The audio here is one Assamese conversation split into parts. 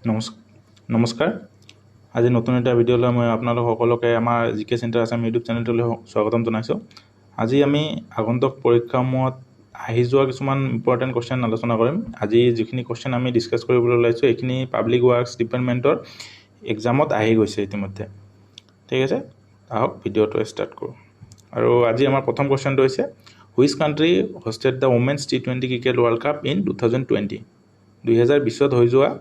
নমস্কাৰ আজি নতুন এটা ভিডিঅ'লৈ মই আপোনালোক সকলোকে আমাৰ জিকে চেণ্টাৰ আছাম ইউটিউব চেনেলটোলৈ স্বাগতম জনাইছোঁ। আজি আমি আগন্তুক পৰীক্ষাসমূহত আহি যোৱা কিছুমান ইম্পৰ্টেণ্ট কোৱেশ্চন আলোচনা কৰিম। আজি যিখিনি কোৱেশ্চন আমি ডিছকাছ কৰিবলৈ ওলাইছোঁ এইখিনি পাব্লিক ৱৰ্কছ ডিপাৰ্টমেণ্টৰ এক্সামত আহি গৈছে ইতিমধ্যে। ঠিক আছে, আহক ভিডিঅ'টো ষ্টাৰ্ট কৰোঁ। আৰু আজি আমাৰ প্ৰথম কোৱেশ্চনটো হৈছে which country hosted the women's T20 cricket world cup in 2020। 2020 হৈ যোৱা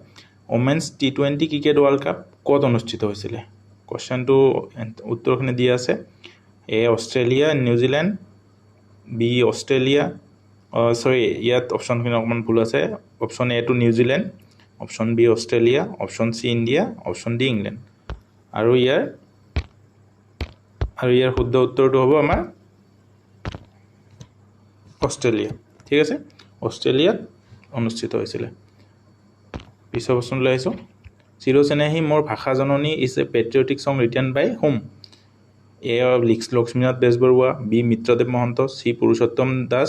women's T20 cricket world cup ক'ত অনুষ্ঠিত হৈছিলে? কোৱেশ্চনটো উত্তৰখিনি দিয়া আছে। A Australia, New Zealand, B Australia, ইয়াত অপশ্যনখিনি অকণমান ভুল আছে। অপশ্যন এ টো New Zealand, option B Australia, option C India, option D England. আৰু ইয়াৰ শুদ্ধ উত্তৰটো হ'ব আমাৰ অষ্ট্ৰেলিয়া। ঠিক আছে, অষ্ট্ৰেলিয়াত অনুষ্ঠিত হৈছিলে। পিছৰ প্ৰশ্নলৈ আহিছোঁ। চিৰচেনেহী মোৰ ভাষা জননী is a patriotic song written by whom? A Lakshminath Bezbaroa, B Mitradev Mahanta, C Purushottam Das,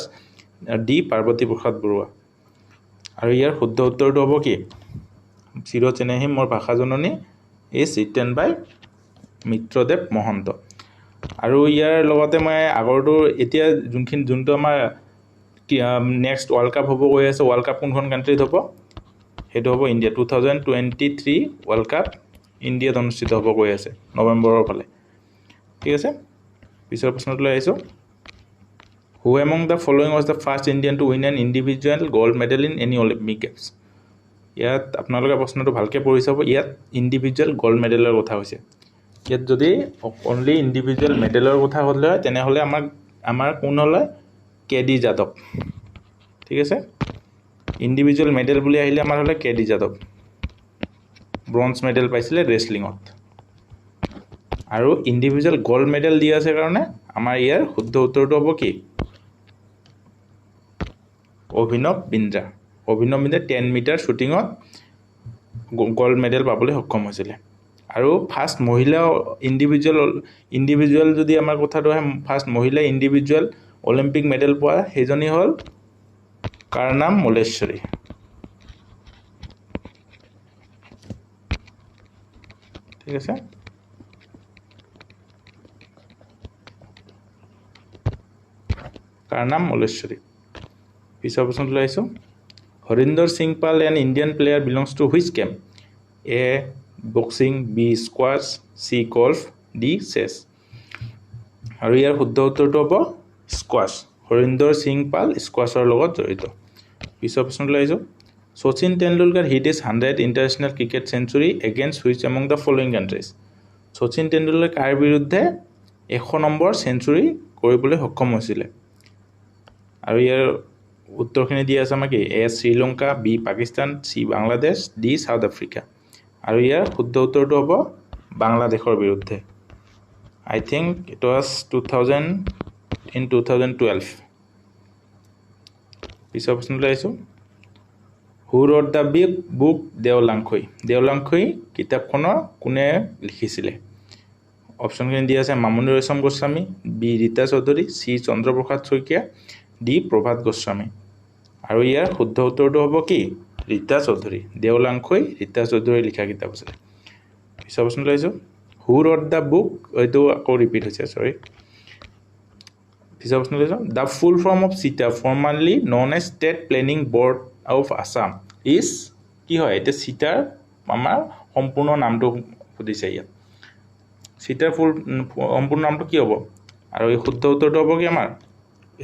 D Parvati Prasad Baruah. আৰু ইয়াৰ শুদ্ধ উত্তৰটো হ'ব কি? চিৰচেনেহী মোৰ ভাষা জননী ইজ ৰিটেন বাই মিত্ৰদেৱ মহন্ত। আৰু ইয়াৰ লগতে মই আগৰটো এতিয়া যোনটো আমাৰ নেক্সট ৱৰ্ল্ড কাপ হ'ব গৈ আছে, ৱৰ্ল্ড কাপ কোনখন কাণ্ট্ৰিত হ'ব? সেইটো হ'ব ইণ্ডিয়া। 2023 ৱৰ্ল্ড কাপ ইণ্ডিয়াত অনুষ্ঠিত হ'ব গৈ আছে নৱেম্বৰৰ ফালে। ঠিক আছে, পিছৰ প্ৰশ্নটোলৈ আহিছোঁ। Who among the following was the first Indian to win N individual gold medal in any Olympic games? ইয়াত আপোনালোকে প্ৰশ্নটো ভালকৈ পঢ়ি চাব। ইয়াত ইণ্ডিভিজুৱেল গ'ল্ড মেডেলৰ কথা হৈছে। ইয়াত যদি অনলি ইণ্ডিভিজুৱেল মেডেলৰ কথা হ'লে হয় তেনেহ'লে আমাৰ কোন হ'লে? কেডি যাদৱ। ঠিক আছে, ইণ্ডিভিজুৱেল মেডেল বুলি আহিলে আমাৰ হ'লে কেডি যাদৱ। ব্ৰঞ্জ মেডেল পাইছিলে ৰেচলিঙত। আৰু ইণ্ডিভিজুৱেল গ'ল্ড মেডেল দিয়া আছে কাৰণে আমাৰ ইয়াৰ শুদ্ধ উত্তৰটো হ'ব কি? অভিনৱ বিন্দ্ৰা। 10 মিটাৰ শ্বুটিঙত গ'ল্ড মেডেল পাবলৈ সক্ষম হৈছিলে। আৰু ফাৰ্ষ্ট মহিলা ইণ্ডিভিজুৱেল যদি আমাৰ কথাটো আহে, ফাৰ্ষ্ট মহিলা ইণ্ডিভিজুৱেল অলিম্পিক মেডেল পোৱা সেইজনী হ'ল কাৰনাম মল্লেশ্বৰী। ঠিক আছে, কাৰনাম মল্লেশ্বৰী। পিছৰ প্ৰশ্নটোলৈ আহিছোঁ। Harinder Singh Pal an Indian player belongs to which game? A boxing, B squash, C golf, D chess. আৰু ইয়াৰ শুদ্ধ উত্তৰটো হ'ব স্কোৱাছ। হৰিন্দৰ সিং পাল স্কোৱাছৰ লগত জড়িত। পিছৰ প্ৰশ্নটোলৈ আহিছোঁ। Sachin Tendulkar hit his 100 international cricket century against which among the following countries? Sachin Tendulkar কাৰ বিৰুদ্ধে 100 নম্বৰ চেঞ্চুৰী কৰিবলৈ সক্ষম হৈছিলে? আৰু ইয়াৰ উত্তৰখিনি দিয়া আছে আমাৰ কি? A Sri Lanka, B Pakistan, C Bangladesh, D South Africa. আৰু ইয়াৰ শুদ্ধ উত্তৰটো হ'ব বাংলাদেশৰ বিৰুদ্ধে। I think it was 2012। পিছৰ প্ৰশ্নলৈ আহিছোঁ। হু ৰট দ্য বুক দেওলাংখুই? দেওলাংখুই কিতাপখনৰ কোনে লিখিছিলে? অপশ্যনখিনি দিয়া আছে। Mamoni Raisom Goswami, B Rita Chowdhury, C Chandraprasad Saikia, D Prabhat Goswami. আৰু ইয়াৰ শুদ্ধ উত্তৰটো হ'ব কি? ৰীতা চৌধুৰী। দেওলাংখুই ৰীতা চৌধুৰী লিখা কিতাপ আছিলে। পিছৰ প্ৰশ্নলৈ আহিছোঁ। হু ৰট দ্য বুক, এইটো আকৌ ৰিপিট হৈছে, চৰি। পিছৰ প্ৰশ্নলৈ আহিছোঁ। The full form of SITA formerly known as state planning board of Assam is? কি হয় এতিয়া? চিটাৰ আমাৰ সম্পূৰ্ণ নামটো সুধিছে ইয়াত। চিটাৰ সম্পূৰ্ণ নামটো কি হ'ব? আৰু এই শুদ্ধ উত্তৰটো হ'ব কি আমাৰ?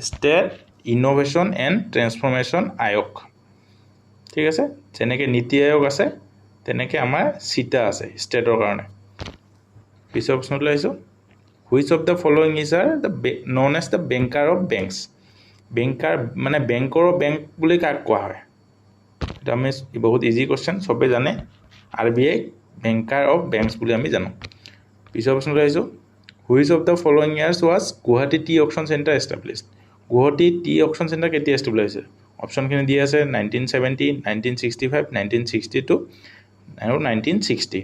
ষ্টেট ইন'ভেশ্যন এণ্ড ট্ৰেন্সফৰ্মেশ্যন আয়োগ। ঠিক আছে, যেনেকৈ নীতি আয়োগ আছে তেনেকৈ আমাৰ চিটা আছে ষ্টেটৰ কাৰণে। পিছৰ প্ৰশ্নলৈ আহিছোঁ। Which of the following is are the known as the banker of banks? Banker মানে বেংকৰ বেংক বুলি কাক কোৱা হয়? এটা আমি বহুত ইজি কুৱেশ্যন, চবেই জানে। RBI বেংকাৰ অফ বেংকছ বুলি আমি জানো। পিছৰ প্ৰশ্নলৈ আহিছোঁ। Which of the following years was Guwahati tea auction centre established? Guwahati tea auction centre কেতিয়া এষ্টাব্লিছ হৈছে? অপশ্যনখিনি দিয়া আছে 1970, 1965, 1962 আৰু 1960।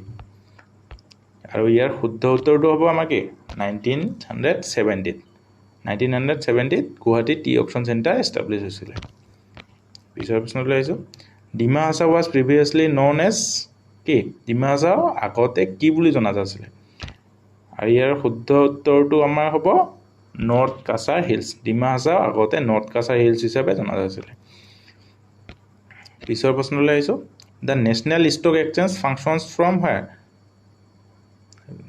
আৰু ইয়াৰ শুদ্ধ উত্তৰটো হ'ব আমাৰ কি? 1970। 1970 Guwahati tea auction centre establish হৈছিলে। পিছৰ প্ৰশ্নলৈ আহিছোঁ। Dima Hasao was previously known as কি ডিমা হাছাও আগতে কি বুলি জনা গৈছিল আৰু ইয়াৰ শুদ্ধ উত্তৰটো আমাৰ হ'ব নৰ্থ কাছাৰ হিলছ ডিমা হাছাও আগতে নৰ্থ কাছাৰ হিলছ হিচাপে জনা গৈছিল পিছৰ প্ৰশ্নলৈ আহিছো the national stock exchange functions from হোৱেৰ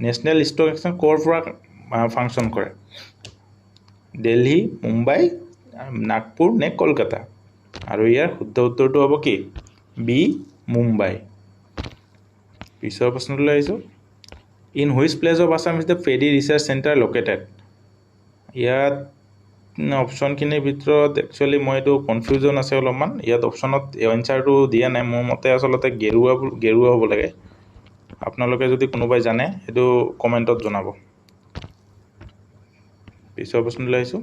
national stock exchange ক'ৰ পৰা ফাংচন কৰে দিল্লী মুম্বাই নাগপুৰ নে কলকাতা আৰু ইয়াৰ শুদ্ধ উত্তৰটো হ'ব কি বি মুম্বাই পিছৰ প্ৰশ্নলৈ আহিছো in which place of Assam is the paddy research centre located ইয়াত অপশ্যনখিনিৰ ভিতৰত একচুৱেলি মই এইটো কনফিউজন আছে অলপমান ইয়াত অপশ্যনত এনচাৰটো দিয়া নাই মোৰ মতে আচলতে গেৰুৱা হ'ব লাগে আপোনালোকে যদি কোনোবাই জানে সেইটো কমেণ্টত জনাব পিছৰ প্ৰশ্নলৈ আহিছো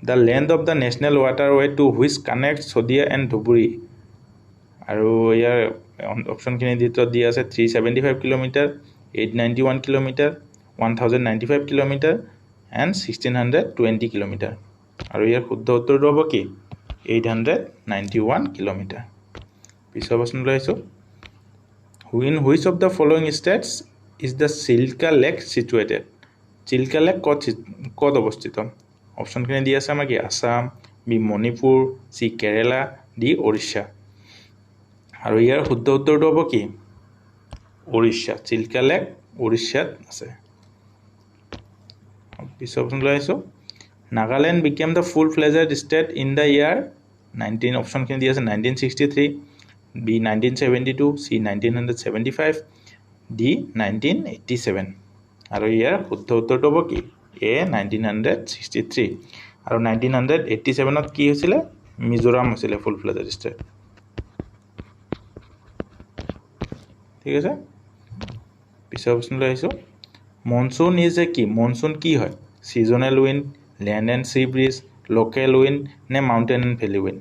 the length of the national waterway two which connect Sadiya and Dhubri আৰু ইয়াৰ অপশ্যনখিনিৰ ভিতৰত দিয়া আছে 375 kilometre 891 kilometre 1095 kilometre and 1620 kilometre আৰু ইয়াৰ শুদ্ধ উত্তৰটো হ'ব কি 891 কিলোমিটাৰ পিছৰ প্ৰশ্নলৈ আহিছো in which of the following states is the Chilka lake situated Chilka lake ক'ত অৱস্থিত অপশ্যনখিনি দিয়া আছে আমাৰ কি Assam B Manipur C Kerala D Odisha আৰু ইয়াৰ শুদ্ধ উত্তৰটো হ'ব কি ওড়িশা চিল্কা লেক ওড়িশাত আছে পিছৰ প্ৰশ্নলৈ আহিছো Nagaland became the full fledged state in the year 19 অপশ্যনখিনি দিয়া আছে 1963 বি 1972 চি 1975 ডি 1987 আৰু ইয়াৰ শুদ্ধ উত্তৰটো হ'ব কি এ 1963 আৰু 1987ত কি হৈছিলে মিজোৰাম হৈছিলে ফুল ফ্লেজেড ষ্টেট ঠিক আছে পিছৰ প্ৰশ্নলৈ আহিছো মনসুন ইজ এ কি মনসুন কি হয় seasonal wind land and sea breeze local wind নে মাউণ্টেইন এণ্ড ভেলি উইণ্ড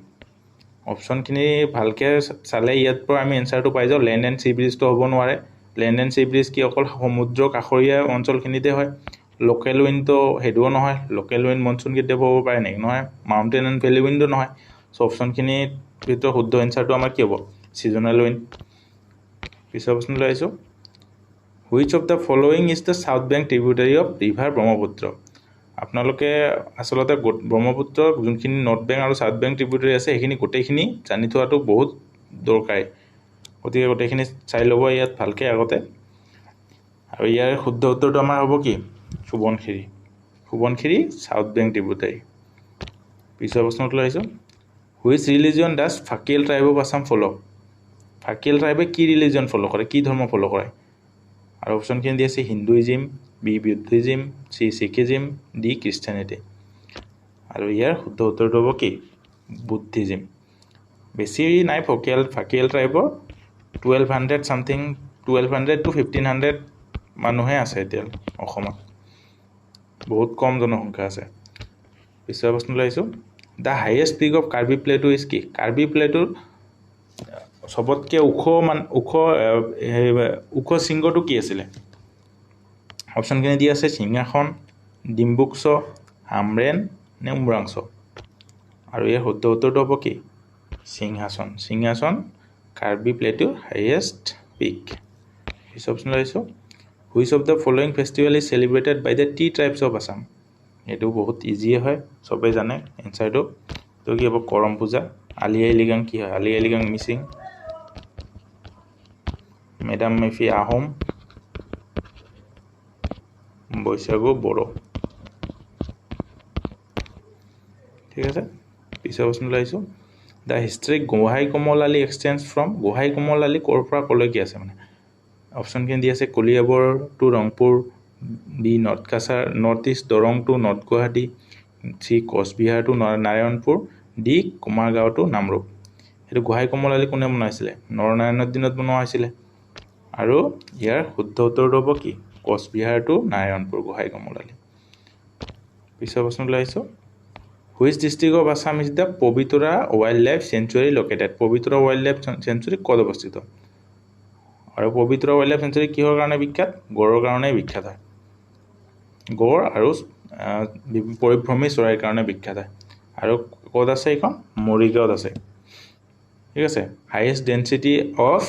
অপশ্যনখিনি ভালকৈ চালে ইয়াৰ পৰা আমি এনচাৰটো পাই যাওঁ লেণ্ড এণ্ড সি ব্ৰিজটো হ'ব নোৱাৰে লেণ্ড এণ্ড সি ব্ৰিজ কি অকল সমুদ্ৰ কাষৰীয়া অঞ্চলখিনিতে হয় লোকেল উইণ্ডটো সেইটোও নহয় লোকেল উইণ্ড মনসুন কেতিয়াবা হ'ব পাৰে নেকি নহয় মাউণ্টেইন এণ্ড ভেলি উইণ্ডো নহয় চ' অপশ্যনখিনিৰ ভিতৰত শুদ্ধ এনচাৰটো আমাৰ কি হ'ব ছিজনেল উইণ্ড পিছৰ প্ৰশ্নলৈ আহিছোঁ which of the following is the south bank tributary of river Brahmaputra আপোনালোকে আচলতে ব্ৰহ্মপুত্ৰৰ যোনখিনি নৰ্থ বেংক আৰু চাউথ বেংক ট্ৰিবিউটাৰী আছে সেইখিনি গোটেইখিনি জানি থোৱাটো বহুত দৰকাৰী গতিকে গোটেইখিনি চাই ল'ব ইয়াত ভালকৈ আগতে আৰু ইয়াৰ শুদ্ধ উত্তৰটো আমাৰ হ'ব কি সোৱণশিৰি চাউথ বেংক ট্ৰিবিউটাৰী পিছৰ প্ৰশ্নটো আহিছোঁ which religion does Phakial tribe of Assam follow' Phakial ট্ৰাইবে কি ৰিলিজন ফ'ল' কৰে কি ধৰ্ম ফ'ল' কৰে আৰু অপশ্যনখিনি দি আছে Hinduism B Buddhism C শিখিজিম D খ্ৰীষ্টানিটি আৰু ইয়াৰ শুদ্ধ উত্তৰটো হ'ব কি বুদ্ধিজিম বেছি নাই ফাকিয়েল ট্ৰাইবৰ 1200 চামথিং 1200 to 1500 মানুহে আছে এতিয়া অসমত বহুত কম জনসংখ্যা আছে পিছৰ প্ৰশ্নলৈ আহিছোঁ the highest peak of Karbi plateau is কি কাৰ্বি প্লেটুৰ সবতকৈ ওখ শৃংগটো কি আছিলে অপশ্যনখিনি দি আছে সিংহাসন ডিম্বুকচ হামৰেন নে উমৰাংচ আৰু ইয়াৰ শুদ্ধ উত্তৰটো হ'ব কি সিংহাসন কাৰ্বি প্লেটুৰ হাইয়েষ্ট পিক পিছৰ অপশ্যনলৈ আহিছোঁ which of the following festival is celebrated by the tea tribes of Assam এইটো বহুত ইজিয়ে হয় চবেই জানে এনচাৰটো তো কি হ'ব কৰম পূজা আলি আই লৃগাং কি হয় আলি আই লৃগাং মিচিং মেডাম মেফি আহোম বৈশাগু বড়ো ঠিক আছে পিছৰ প্ৰশ্নলৈ আহিছোঁ the historic Gohain Kamal Ali extends from Gohain Kamal Ali ক'ৰ পৰা ক'লৈকে আছে মানে অপশ্যনখিনি দি আছে Kaliabor to Rangpur B north east Darrang to north Guwahati C Cooch Behar to Narayanpur D Kumargaon to Namrup সেইটো গোহাঁই কমল আলি কোনে বনাইছিলে নৰনাৰায়ণৰ দিনত বনোৱা হৈছিলে আৰু ইয়াৰ শুদ্ধ উত্তৰটো হ'ব কি কোচবিহাৰ টু নাৰায়ণপুৰ গোহাঁই কমল আলি পিছৰ প্ৰশ্নলৈ আহিছোঁ which district of Assam is the Pobitora wild life century located Pobitora wild life century ক'ত অৱস্থিত আৰু পবিতৰা ৱাইল্ড লাইফ চেঞ্চুৰী কিহৰ কাৰণে বিখ্যাত গড়ৰ কাৰণে বিখ্যাত হয় গড় আৰু পৰিভ্ৰমী চৰাইৰ কাৰণে বিখ্যাত হয় আৰু ক'ত আছে এইখন মৰিগাঁৱত আছে ঠিক আছে highest density of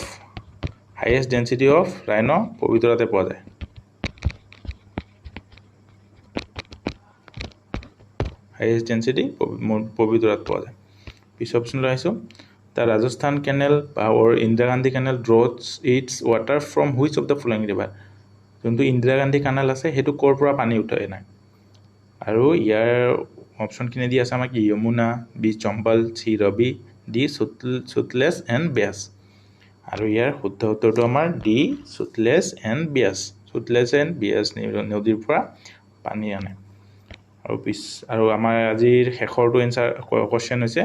highest density of rhino পবিতৰাতে পোৱা যায় হাইয়েষ্ট ডেন্সিটি পবিতৰাত পোৱা যায় পিছৰ অপশ্যনলৈ আহিছোঁ the Rajasthan canal or Indira Gandhi canal draws its water from which of the following river যোনটো ইন্দিৰা গান্ধী কেনেল আছে সেইটো ক'ৰ পৰা পানী উঠাই নাই আৰু ইয়াৰ অপশ্যনখিনি দি আছে আমাক Yamuna B Chambal C Ravi D Sutlej and Beas আৰু ইয়াৰ শুদ্ধ উত্তৰটো আমাৰ ডি সুতলেজ এণ্ড ব্যাস নদীৰ পৰা পানী আনে আৰু আমাৰ আজিৰ শেষৰটো এনসাৰ কোৱেশ্চন হৈছে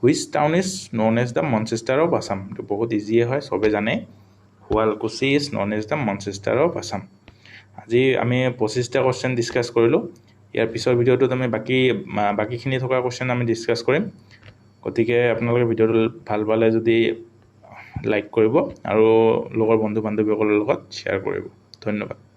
which town is known as the Manchester of Assam তো বহুত ইজিয়ে হয় সবে জানে Sualkuchi is known as the Manchester of Assam আজি আমি 25টা কোৱেশ্চন ডিসকাস কৰিলো ইয়াৰ পিছৰ ভিডিঅ'টোত আমি বাকিখিনি থকা কোৱেশ্চন আমি ডিসকাস কৰিম গতিকে আপোনালোকে ভিডিঅ'টো ভাল পালে যদি লাইক কৰিব আৰু লগৰ বন্ধু বান্ধৱীসকলৰ লগত শ্বেয়াৰ কৰিব ধন্যবাদ